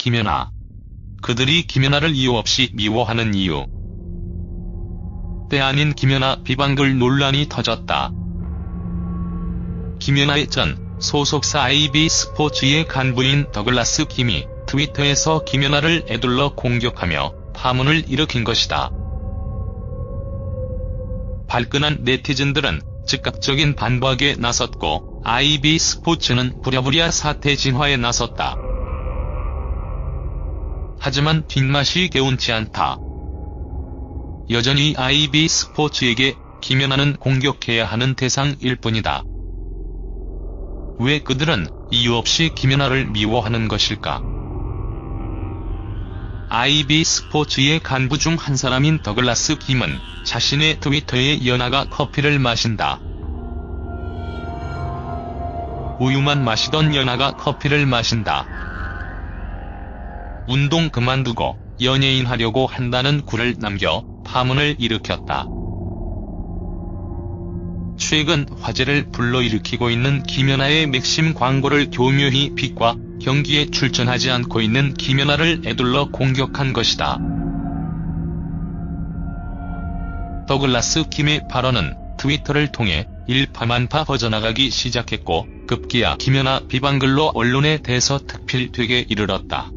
김연아. 그들이 김연아를 이유 없이 미워하는 이유. 때 아닌 김연아 비방글 논란이 터졌다. 김연아의 전 소속사 IB스포츠의 간부인 더글라스 김이 트위터에서 김연아를 에둘러 공격하며 파문을 일으킨 것이다. 발끈한 네티즌들은 즉각적인 반박에 나섰고 IB스포츠는 부랴부랴 사태 진화에 나섰다. 하지만 뒷맛이 개운치 않다. 여전히 IB스포츠에게 김연아는 공격해야 하는 대상일 뿐이다. 왜 그들은 이유 없이 김연아를 미워하는 것일까? IB스포츠의 간부 중 한 사람인 더글라스 김은 자신의 트위터에 연아가 커피를 마신다. 우유만 마시던 연아가 커피를 마신다. 운동 그만두고 연예인 하려고 한다는 글을 남겨 파문을 일으켰다. 최근 화제를 불러일으키고 있는 김연아의 맥심 광고를 교묘히 비과 경기에 출전하지 않고 있는 김연아를 에둘러 공격한 것이다. 더글라스 김의 발언은 트위터를 통해 일파만파 퍼져나가기 시작했고 급기야 김연아 비방글로 언론에 대서특필되게 이르렀다.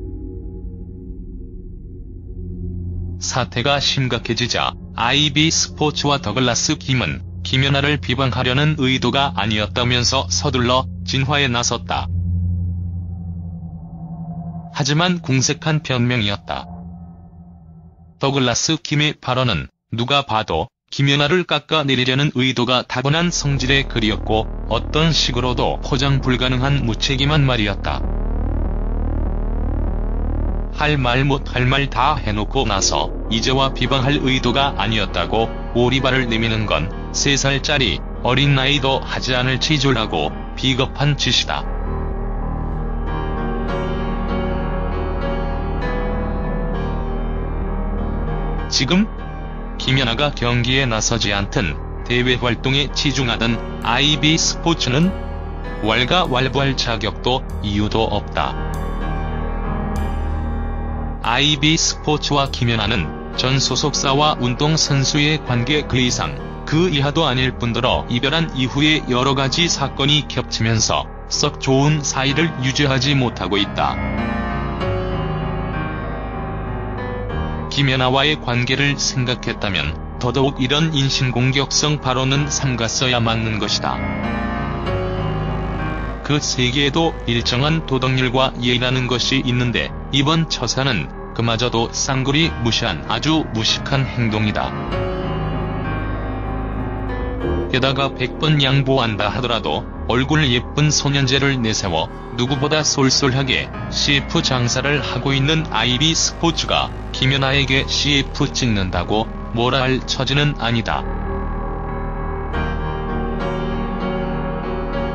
사태가 심각해지자 IB스포츠와 더글라스 김은 김연아를 비방하려는 의도가 아니었다면서 서둘러 진화에 나섰다. 하지만 궁색한 변명이었다. 더글라스 김의 발언은 누가 봐도 김연아를 깎아내리려는 의도가 타고난 성질의 글이었고 어떤 식으로도 포장 불가능한 무책임한 말이었다. 할 말 못 할 말 다 해놓고 나서 이제와 비방할 의도가 아니었다고 오리발을 내미는 건 3살짜리 어린 나이도 하지 않을 치졸하고 비겁한 짓이다. 지금 김연아가 경기에 나서지 않든 대외 활동에 치중하던 IB스포츠는 왈가왈부할 자격도 이유도 없다. IB스포츠와 김연아는 전 소속사와 운동선수의 관계 그 이상 그 이하도 아닐 뿐더러 이별한 이후에 여러가지 사건이 겹치면서 썩 좋은 사이를 유지하지 못하고 있다. 김연아와의 관계를 생각했다면 더더욱 이런 인신공격성 발언은 삼갔어야 맞는 것이다. 그 세계에도 일정한 도덕률과 예의라는 것이 있는데 이번 처사는 그마저도 쌍구리 무시한 아주 무식한 행동이다. 게다가 100번 양보한다 하더라도 얼굴 예쁜 소년제를 내세워 누구보다 쏠쏠하게 CF 장사를 하고 있는 IB스포츠가 김연아에게 CF 찍는다고 뭐라 할 처지는 아니다.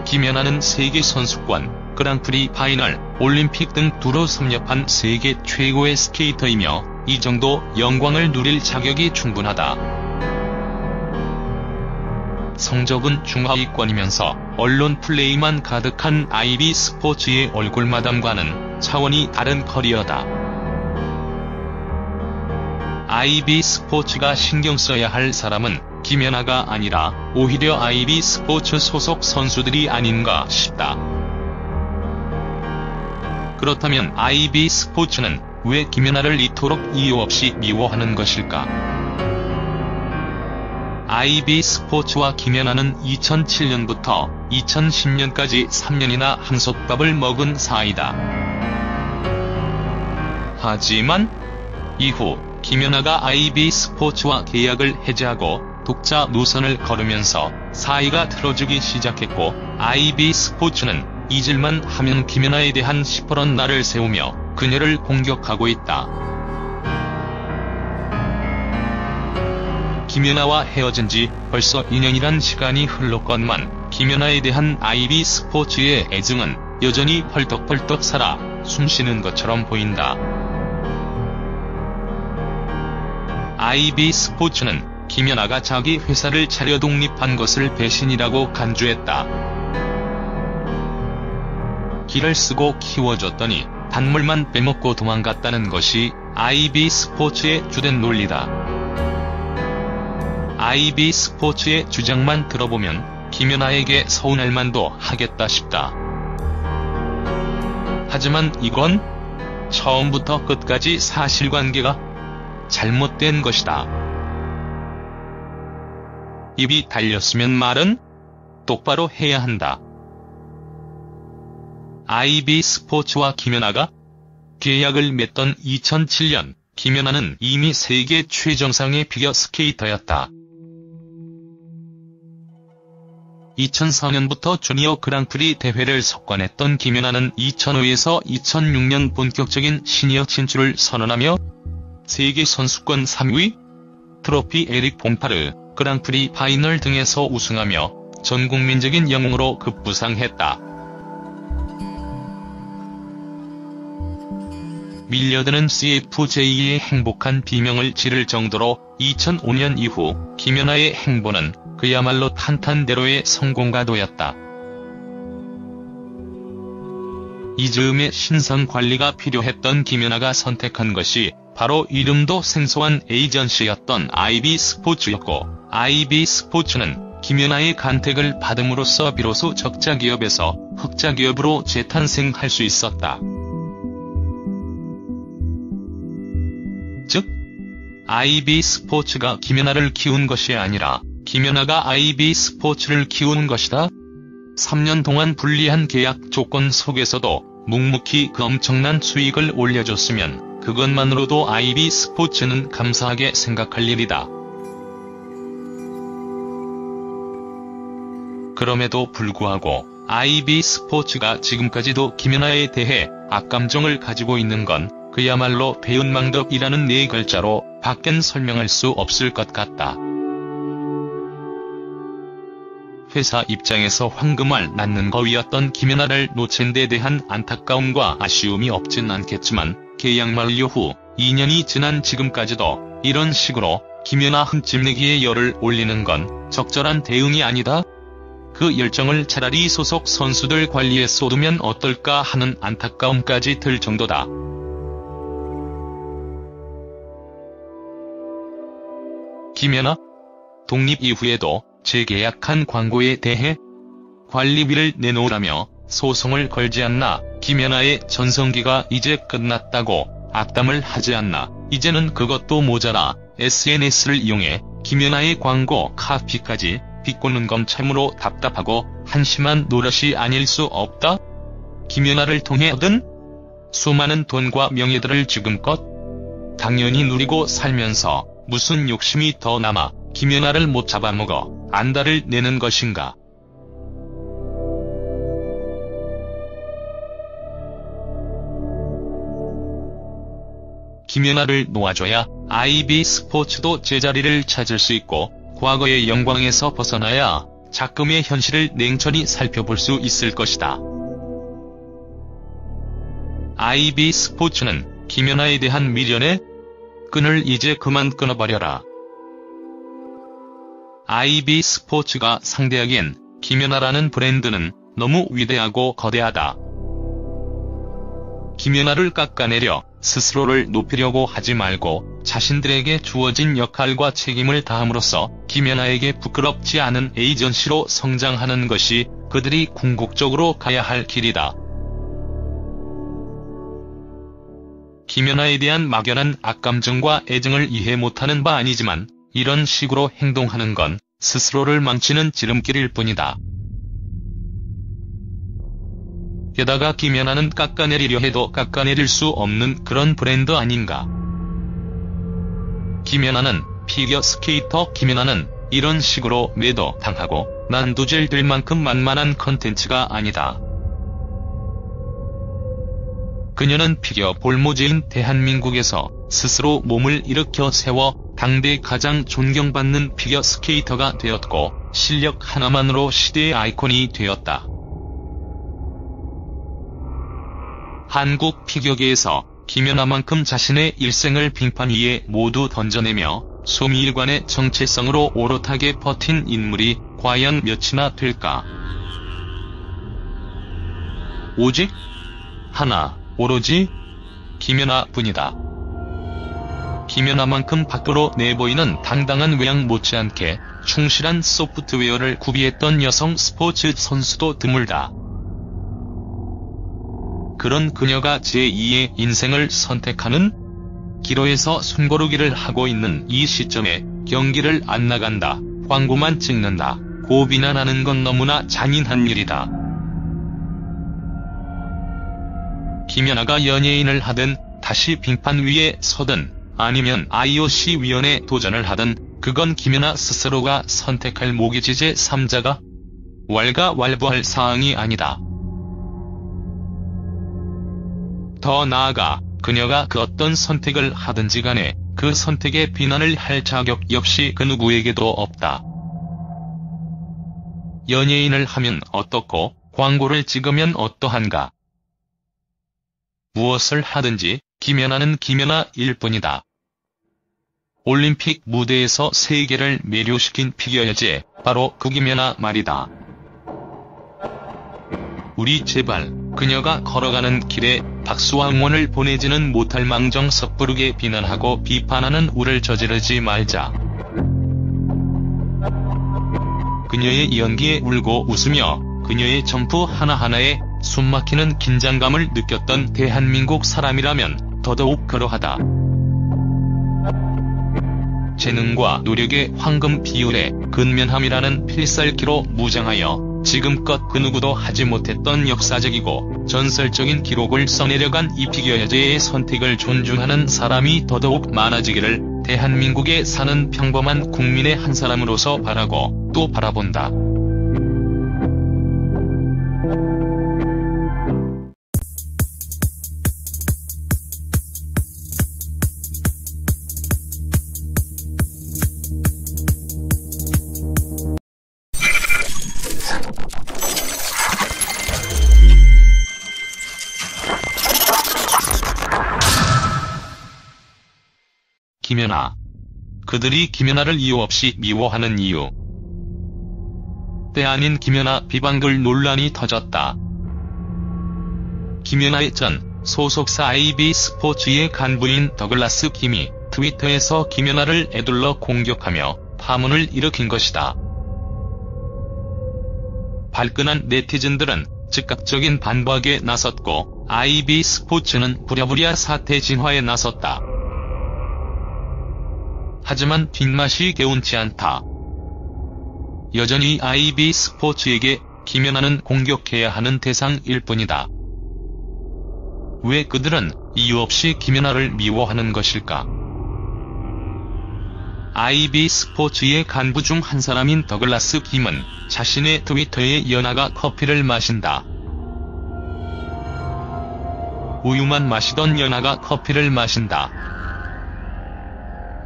김연아는 세계선수권, 그랑프리 파이널, 올림픽 등 두루 섭렵한 세계 최고의 스케이터이며 이 정도 영광을 누릴 자격이 충분하다. 성적은 중하위권이면서 언론 플레이만 가득한 IB스포츠의 얼굴마담과는 차원이 다른 커리어다. IB스포츠가 신경 써야 할 사람은 김연아가 아니라 오히려 IB스포츠 소속 선수들이 아닌가 싶다. 그렇다면 IB스포츠는 왜 김연아를 이토록 이유 없이 미워하는 것일까? IB스포츠와 김연아는 2007년부터 2010년까지 3년이나 한솥밥을 먹은 사이다. 하지만 이후 김연아가 IB스포츠와 계약을 해지하고 독자 노선을 걸으면서 사이가 틀어지기 시작했고 IB스포츠는 잊을만 하면 김연아에 대한 시퍼런 날을 세우며 그녀를 공격하고 있다. 김연아와 헤어진 지 벌써 2년이란 시간이 흘렀건만 김연아에 대한 IB스포츠의 애증은 여전히 펄떡펄떡 살아 숨쉬는 것처럼 보인다. IB스포츠는 김연아가 자기 회사를 차려 독립한 것을 배신이라고 간주했다. 기를 쓰고 키워줬더니 단물만 빼먹고 도망갔다는 것이 IB스포츠의 주된 논리다. IB스포츠의 주장만 들어보면 김연아에게 서운할 만도 하겠다 싶다. 하지만 이건 처음부터 끝까지 사실관계가 잘못된 것이다. 입이 달렸으면 말은 똑바로 해야 한다. IB스포츠와 김연아가 계약을 맺던 2007년, 김연아는 이미 세계 최정상의 피겨스케이터였다. 2004년부터 주니어 그랑프리 대회를 석권했던 김연아는 2005에서 2006년 본격적인 시니어 진출을 선언하며 세계 선수권 3위, 트로피 에릭 봄파르, 그랑프리 파이널 등에서 우승하며 전국민적인 영웅으로 급부상했다. 밀려드는 CFJ의 행복한 비명을 지를 정도로 2005년 이후 김연아의 행보는 그야말로 탄탄대로의 성공가도였다. 이 즈음에 신선 관리가 필요했던 김연아가 선택한 것이 바로 이름도 생소한 에이전시였던 IB스포츠였고, IB스포츠는 김연아의 간택을 받음으로써 비로소 적자기업에서 흑자기업으로 재탄생할 수 있었다. 즉, IB스포츠가 김연아를 키운 것이 아니라 김연아가 IB스포츠를 키운 것이다. 3년 동안 불리한 계약 조건 속에서도 묵묵히 그 엄청난 수익을 올려줬으면 그것만으로도 IB스포츠는 감사하게 생각할 일이다. 그럼에도 불구하고 IB스포츠가 지금까지도 김연아에 대해 악감정을 가지고 있는 건 그야말로 배은망덕이라는 네 글자로 밖엔 설명할 수 없을 것 같다. 회사 입장에서 황금알 낳는 거위였던 김연아를 놓친 데 대한 안타까움과 아쉬움이 없진 않겠지만 계약 만료 후 2년이 지난 지금까지도 이런 식으로 김연아 흠집내기에 열을 올리는 건 적절한 대응이 아니다. 그 열정을 차라리 소속 선수들 관리에 쏟으면 어떨까 하는 안타까움까지 들 정도다. 김연아? 독립 이후에도 재계약한 광고에 대해 관리비를 내놓으라며 소송을 걸지 않나. 김연아의 전성기가 이제 끝났다고 악담을 하지 않나. 이제는 그것도 모자라 SNS를 이용해 김연아의 광고 카피까지 비꼬는 건 참으로 답답하고 한심한 노릇이 아닐 수 없다. 김연아를 통해 얻은 수많은 돈과 명예들을 지금껏 당연히 누리고 살면서 무슨 욕심이 더 남아 김연아를 못 잡아먹어 안달을 내는 것인가. 김연아를 놓아줘야 IB스포츠도 제자리를 찾을 수 있고 과거의 영광에서 벗어나야 작금의 현실을 냉철히 살펴볼 수 있을 것이다. IB스포츠는 김연아에 대한 미련의 끈을 이제 그만 끊어버려라. IB스포츠가 상대하기엔 김연아라는 브랜드는 너무 위대하고 거대하다. 김연아를 깎아내려 스스로를 높이려고 하지 말고 자신들에게 주어진 역할과 책임을 다함으로써 김연아에게 부끄럽지 않은 에이전시로 성장하는 것이 그들이 궁극적으로 가야 할 길이다. 김연아에 대한 막연한 악감정과 애정을 이해 못하는 바 아니지만 이런 식으로 행동하는 건 스스로를 망치는 지름길일 뿐이다. 게다가 김연아는 깎아내리려 해도 깎아내릴 수 없는 그런 브랜드 아닌가. 김연아는 피겨스케이터 김연아는 이런 식으로 매도 당하고 난도질 될 만큼 만만한 컨텐츠가 아니다. 그녀는 피겨 볼모제인 대한민국에서 스스로 몸을 일으켜 세워 당대 가장 존경받는 피겨스케이터가 되었고 실력 하나만으로 시대의 아이콘이 되었다. 한국 피겨계에서 김연아만큼 자신의 일생을 빙판 위에 모두 던져내며 소미일관의 정체성으로 오롯하게 버틴 인물이 과연 몇이나 될까? 오직 하나, 오로지 김연아뿐이다. 김연아만큼 밖으로 내보이는 당당한 외양 못지않게 충실한 소프트웨어를 구비했던 여성 스포츠 선수도 드물다. 그런 그녀가 제2의 인생을 선택하는 기로에서 숨고르기를 하고 있는 이 시점에 경기를 안 나간다, 광고만 찍는다 고 비난하는 건 너무나 잔인한 일이다. 김연아가 연예인을 하든 다시 빙판 위에 서든 아니면 IOC 위원에 도전을 하든 그건 김연아 스스로가 선택할 목이지 제3자가 왈가왈부할 사항이 아니다. 더 나아가 그녀가 그 어떤 선택을 하든지 간에 그 선택에 비난을 할 자격 역시 그 누구에게도 없다. 연예인을 하면 어떻고 광고를 찍으면 어떠한가. 무엇을 하든지 김연아는 김연아일 뿐이다. 올림픽 무대에서 세계를 매료시킨 피겨 여제, 바로 그 김연아 말이다. 우리 제발 그녀가 걸어가는 길에 박수와 응원을 보내지는 못할 망정 섣부르게 비난하고 비판하는 우를 저지르지 말자. 그녀의 연기에 울고 웃으며 그녀의 점프 하나하나에 숨막히는 긴장감을 느꼈던 대한민국 사람이라면 더더욱 그러하다. 재능과 노력의 황금 비율에 근면함이라는 필살기로 무장하여 지금껏 그 누구도 하지 못했던 역사적이고 전설적인 기록을 써내려간 이 피겨 여제의 선택을 존중하는 사람이 더더욱 많아지기를 대한민국에 사는 평범한 국민의 한 사람으로서 바라고 또 바라본다. 김연아. 그들이 김연아를 이유 없이 미워하는 이유. 때 아닌 김연아 비방글 논란이 터졌다. 김연아의 전 소속사 IB스포츠의 간부인 더글라스 김이 트위터에서 김연아를 에둘러 공격하며 파문을 일으킨 것이다. 발끈한 네티즌들은 즉각적인 반박에 나섰고 IB스포츠는 부랴부랴 사태 진화에 나섰다. 하지만 뒷맛이 개운치 않다. 여전히 IB스포츠에게 김연아는 공격해야 하는 대상일 뿐이다. 왜 그들은 이유 없이 김연아를 미워하는 것일까? IB스포츠의 간부 중 한 사람인 더글라스 김은 자신의 트위터에 연아가 커피를 마신다. 우유만 마시던 연아가 커피를 마신다.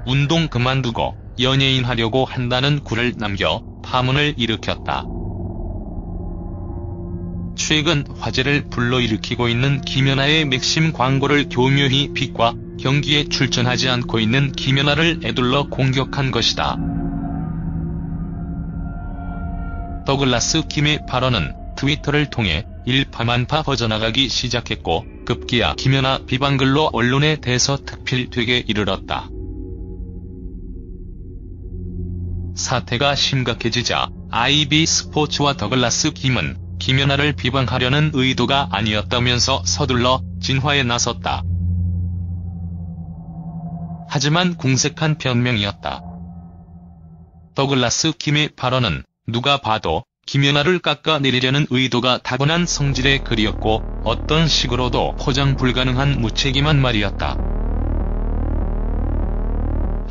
운동 그만두고 연예인 하려고 한다는 글을 남겨 파문을 일으켰다. 최근 화제를 불러일으키고 있는 김연아의 맥심 광고를 교묘히 빛과 경기에 출전하지 않고 있는 김연아를 에둘러 공격한 것이다. 더글라스 김의 발언은 트위터를 통해 일파만파 퍼져나가기 시작했고 급기야 김연아 비방글로 언론에 대서특필되게 이르렀다. 사태가 심각해지자 IB스포츠와 더글라스 김은 김연아를 비방하려는 의도가 아니었다면서 서둘러 진화에 나섰다. 하지만 궁색한 변명이었다. 더글라스 김의 발언은 누가 봐도 김연아를 깎아내리려는 의도가 타고난 성질의 글이었고 어떤 식으로도 포장 불가능한 무책임한 말이었다.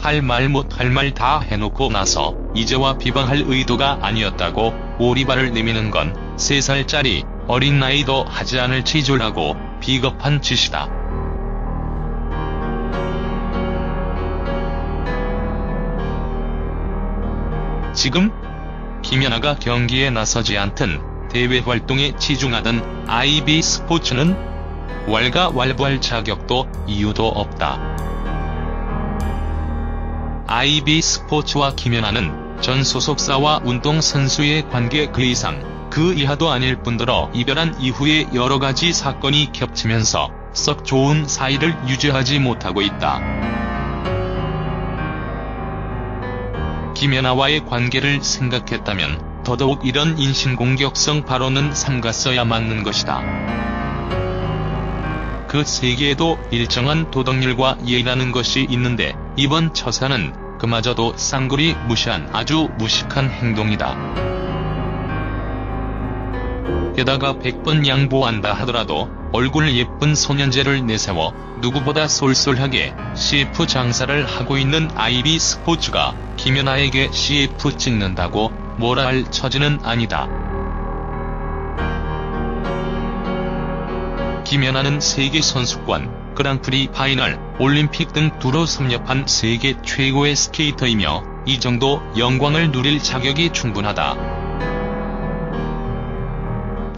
할 말 못 할 말 다 해놓고 나서 이제와 비방할 의도가 아니었다고 오리발을 내미는 건 3살짜리 어린 나이도 하지 않을 치졸하고 비겁한 짓이다. 지금 김연아가 경기에 나서지 않든 대외 활동에 치중하든 IB스포츠는 왈가왈부할 자격도 이유도 없다. IB스포츠와 김연아는 전 소속사와 운동선수의 관계 그 이상 그 이하도 아닐 뿐더러 이별한 이후에 여러가지 사건이 겹치면서 썩 좋은 사이를 유지하지 못하고 있다. 김연아와의 관계를 생각했다면 더더욱 이런 인신공격성 발언은 삼갔어야 맞는 것이다. 그 세계에도 일정한 도덕률과 예의라는 것이 있는데 이번 처사는 그마저도 쌍구리 무시한 아주 무식한 행동이다. 게다가 100번 양보한다 하더라도 얼굴 예쁜 소년제를 내세워 누구보다 쏠쏠하게 CF 장사를 하고 있는 아이비 스포츠가 김연아에게 CF 찍는다고 뭐라 할 처지는 아니다. 김연아는 세계선수권, 그랑프리 파이널, 올림픽 등 두루 섭렵한 세계 최고의 스케이터이며 이 정도 영광을 누릴 자격이 충분하다.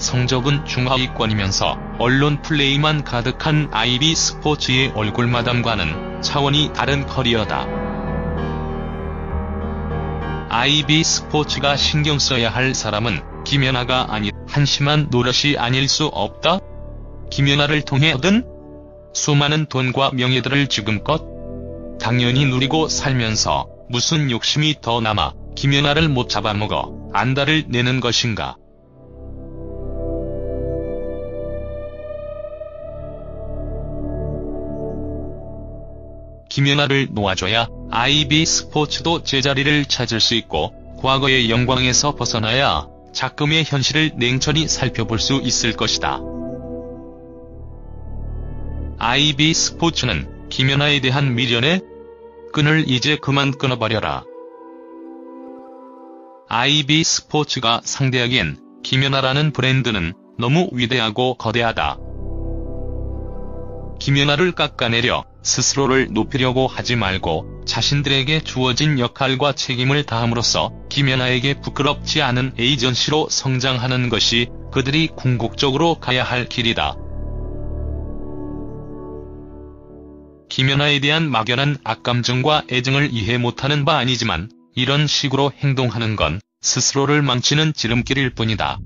성적은 중하위권이면서 언론 플레이만 가득한 아이비 스포츠의 얼굴 마담과는 차원이 다른 커리어다. 아이비 스포츠가 신경 써야 할 사람은 김연아가 아니 한심한 노릇이 아닐 수 없다. 김연아를 통해 얻은 수많은 돈과 명예들을 지금껏 당연히 누리고 살면서 무슨 욕심이 더 남아 김연아를 못 잡아먹어 안달을 내는 것인가. 김연아를 놓아줘야 아이비 스포츠도 제자리를 찾을 수 있고 과거의 영광에서 벗어나야 작금의 현실을 냉철히 살펴볼 수 있을 것이다. 아이비 스포츠는 김연아에 대한 미련의 끈을 이제 그만 끊어버려라. 아이비 스포츠가 상대하기엔 김연아라는 브랜드는 너무 위대하고 거대하다. 김연아를 깎아내려 스스로를 높이려고 하지 말고 자신들에게 주어진 역할과 책임을 다함으로써 김연아에게 부끄럽지 않은 에이전시로 성장하는 것이 그들이 궁극적으로 가야 할 길이다. 김연아에 대한 막연한 악감정과 애정을 이해 못하는 바 아니지만 이런 식으로 행동하는 건 스스로를 망치는 지름길일 뿐이다.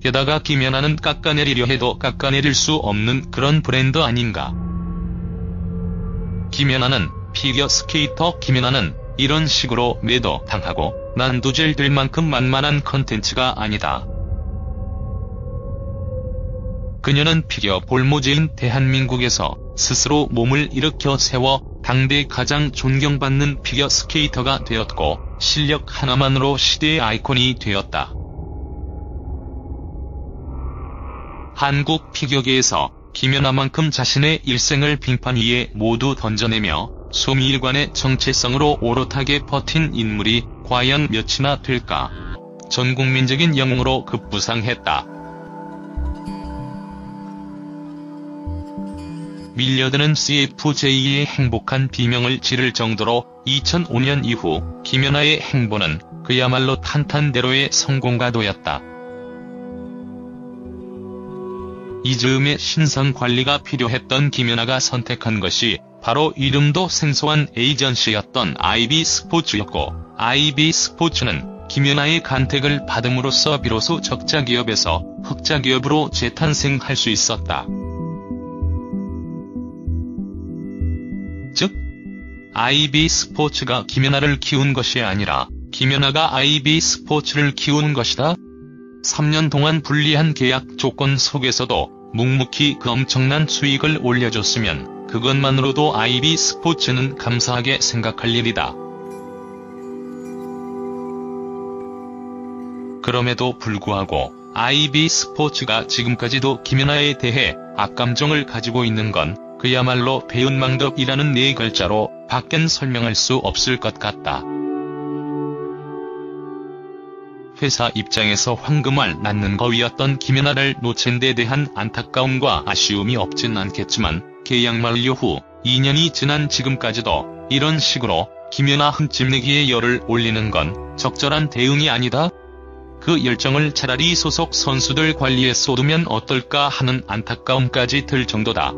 게다가 김연아는 깎아내리려 해도 깎아내릴 수 없는 그런 브랜드 아닌가. 김연아는 피겨 스케이터 김연아는 이런 식으로 매도 당하고 난도질 될 만큼 만만한 컨텐츠가 아니다. 그녀는 피겨 볼모제인 대한민국에서 스스로 몸을 일으켜 세워 당대 가장 존경받는 피겨 스케이터가 되었고 실력 하나만으로 시대의 아이콘이 되었다. 한국 피겨계에서 김연아만큼 자신의 일생을 빙판 위에 모두 던져내며 소미일관의 정체성으로 오롯하게 버틴 인물이 과연 몇이나 될까. 전국민적인 영웅으로 급부상했다. 밀려드는 CF-제2의 행복한 비명을 지를 정도로 2005년 이후 김연아의 행보는 그야말로 탄탄대로의 성공가도였다. 이 즈음에 신선 관리가 필요했던 김연아가 선택한 것이 바로 이름도 생소한 에이전시였던 아이비 스포츠였고 아이비 스포츠는 김연아의 간택을 받음으로써 비로소 적자기업에서 흑자기업으로 재탄생할 수 있었다. 즉, 아이비 스포츠가 김연아를 키운 것이 아니라 김연아가 아이비 스포츠를 키우는 것이다. 3년 동안 불리한 계약 조건 속에서도 묵묵히 그 엄청난 수익을 올려줬으면 그것만으로도 아이비 스포츠는 감사하게 생각할 일이다. 그럼에도 불구하고 아이비 스포츠가 지금까지도 김연아에 대해 악감정을 가지고 있는 건 그야말로 배은망덕이라는 네 글자로 밖엔 설명할 수 없을 것 같다. 회사 입장에서 황금알 낳는 거위였던 김연아를 놓친 데 대한 안타까움과 아쉬움이 없진 않겠지만 계약 만료 후 2년이 지난 지금까지도 이런 식으로 김연아 흠집내기에 열을 올리는 건 적절한 대응이 아니다. 그 열정을 차라리 소속 선수들 관리에 쏟으면 어떨까 하는 안타까움까지 들 정도다.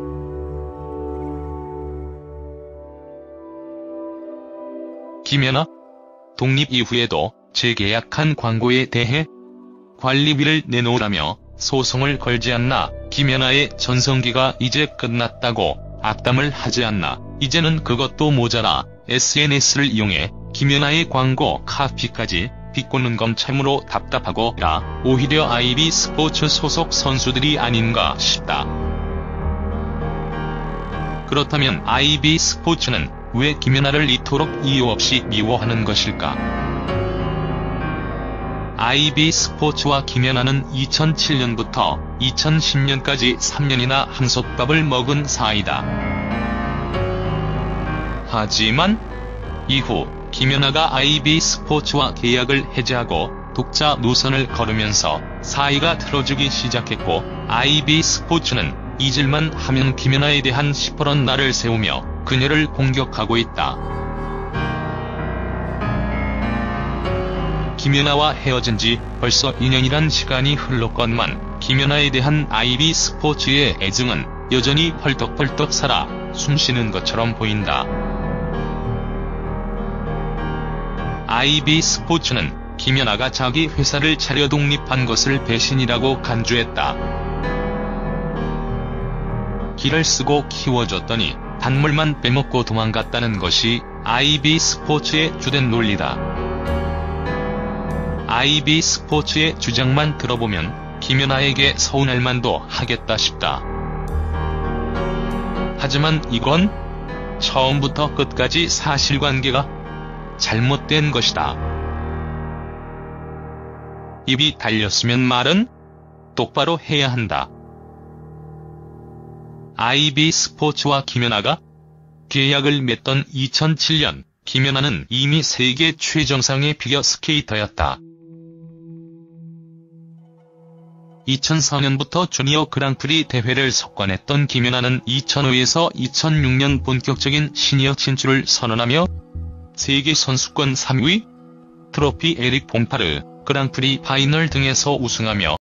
김연아? 독립 이후에도 재계약한 광고에 대해 관리비를 내놓으라며 소송을 걸지 않나. 김연아의 전성기가 이제 끝났다고 악담을 하지 않나. 이제는 그것도 모자라 SNS를 이용해 김연아의 광고 카피까지 비꼬는 건 참으로 답답하고라. 오히려 IB 스포츠 소속 선수들이 아닌가 싶다. 그렇다면 IB 스포츠는 왜 김연아를 이토록 이유 없이 미워하는 것일까? IB 스포츠와 김연아는 2007년부터 2010년까지 3년이나 한솥밥을 먹은 사이다. 하지만 이후 김연아가 IB 스포츠와 계약을 해지하고 독자 노선을 걸으면서 사이가 틀어지기 시작했고, IB 스포츠는 잊을만 하면 김연아에 대한 시퍼런 날을 세우며 그녀를 공격하고 있다. 김연아와 헤어진 지 벌써 2년이란 시간이 흘렀건만 김연아에 대한 IB 스포츠의 애증은 여전히 펄떡펄떡 살아 숨쉬는 것처럼 보인다. IB 스포츠는 김연아가 자기 회사를 차려 독립한 것을 배신이라고 간주했다. 기를 쓰고 키워줬더니 단물만 빼먹고 도망갔다는 것이 IB 스포츠의 주된 논리다. IB 스포츠의 주장만 들어보면 김연아에게 서운할 만도 하겠다 싶다. 하지만 이건 처음부터 끝까지 사실관계가 잘못된 것이다. 입이 달렸으면 말은 똑바로 해야 한다. IB 스포츠와 김연아가 계약을 맺던 2007년, 김연아는 이미 세계 최정상의 피겨스케이터였다. 2004년부터 주니어 그랑프리 대회를 석권했던 김연아는 2005에서 2006년 본격적인 시니어 진출을 선언하며 세계 선수권 3위, 트로피 에릭 봄파르, 그랑프리 파이널 등에서 우승하며